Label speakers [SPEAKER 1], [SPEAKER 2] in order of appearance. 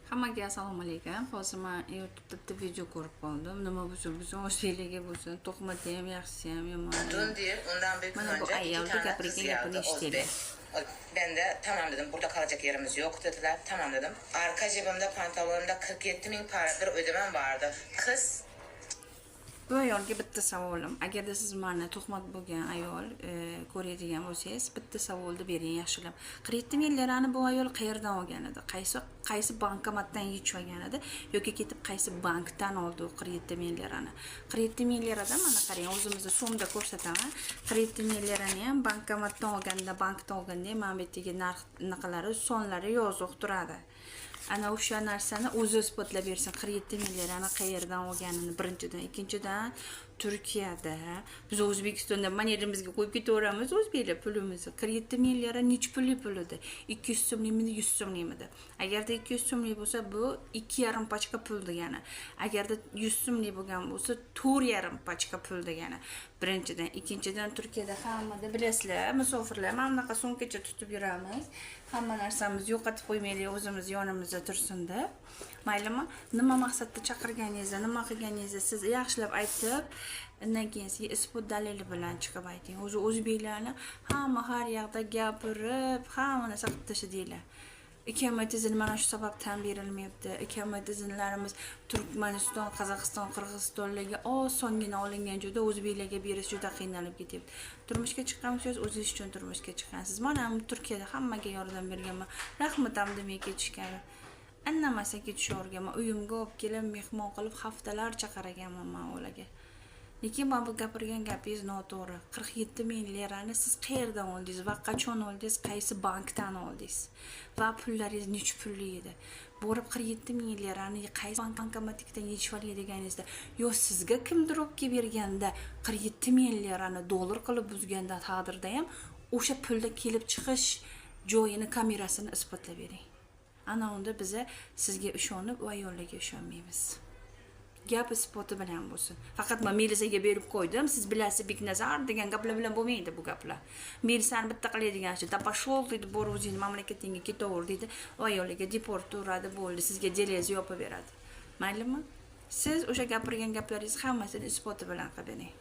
[SPEAKER 1] Hammaga assalomu alaykum. Hozir men YouTube'da video ko'rib qoldim. Nima bo'lsin, o'zbeklarga bo'lsin, to'qmati ham yaxshisi ham yomon.
[SPEAKER 2] Dün değil, ondan bir gün önce iki tane kız geldi Özbek. Ben de tamam dedim, burada kalacak yerimiz yok dediler. Tamam dedim. Arka cebimde pantolonumda 47 bin paradır ödemem vardı. Kız
[SPEAKER 1] Bu ayolga bitta savolim. Agarda siz meni tuhmat bo'lgan ayol ko'radigan bo'lsangiz, bitta savolni bering yaxshilab. 47 ming lirani bu ayol qayerdan olgan edi? Qaysi bankomatdan yechib olgan edi yoki ketib qaysi bankdan oldi u 47 ming lirani? 47 ming liradan mana qarang, o'zimizni so'mda ko'rsataman. 47 ming lirani ham bankomatdan olganda, bankdan olganda ham mana bu yerdagi narxlari, sonlari yozuq turadi. Ana o'sha narsani o'zi isbotlab bersin. 47 ming lirani qayerdan olganini birinchidan, ikkinchidan Turkiyada, biz O'zbekistonda mana yerimizga qo'yib ketaveramiz o'zbeklar pulimizni. 47 ming lira nech pul edi? 200 so'mlikmi, 100 so'mlikmi? Agarda 200 so'mlik bo'lsa, bu 2,5 pachka pul degani. Agarda 100 so'mlik bo'lgan bo'lsa, 4,5 pachka pul degani. Birinchidan, ikkinchidan Turkiyada hammada bilasizlar, musofirlar mana bunaqa so'mkacha tutib yuramiz. Hamma narsamizni yo'qotib qo'ymaylik, o'zimiz yonimizda tursin-da. Maylimi? Nima maqsadda chaqirganingizda, nima qilganingizda siz yaxshilab aytib, undan keyin sizga isbot dalili bilan chiqib ayting. O'zi o'zbeklarni hamma har yoqda gapirib, hamma narsa qilib tashlaydilar. Ikamat izin mana shu sababdan berilmayapti. Ikamat izinlarimiz Turkmaniston, Qozog'iston, Qirg'izistonlarga osongina olingan joyda o'zbeklarga berish juda qiynalib ketyapti. Turmushga chiqqansiz, o'zingiz uchun turmushga chiqqansiz. Mana Turkiyada hammaga yordam berganman. Rahmatam demay ketishgan. Annamasa ketishaverganman. Uyimga olib kelib, mehmon qilib haftalar chaqirganman men ularga. Lekin men bu gapirgan gapingiz noto'g'ri. 47 ming lirani siz qayerdan oldingiz va qachon oldingiz, qaysi bankdan oldingiz? Va pullaringiz nech pulli edi? Borib 47 ming lirani qaysi bankomatdan yechib olganingizda, yo sizga kimdir olib kelib berganda 47 ming lirani dollar qilib buzganda taqdirda ham o'sha pulda kelib chiqish joyini kamerasini isbotlab bering. Ana unda biz sizga ishonib va ayollarga ishonmaymiz. Gap isboti bilan bo'lsin. Faqat men Melisaga berib qo'ydim. Siz bilasiz, Beknazar degan gaplar bilan bo'lmaydi bu gaplar. Melisani bitta qiladigan ish, "Da pashol" dedi, "Bor o'zing mamlakatingga ketaver" dedi. Ayollarga deport uradi, bo'ldi, sizga deraza yopib beradi. Maylimi? Siz o'sha gapirgan gaplaringiz hammasini isboti bilan qilib bering.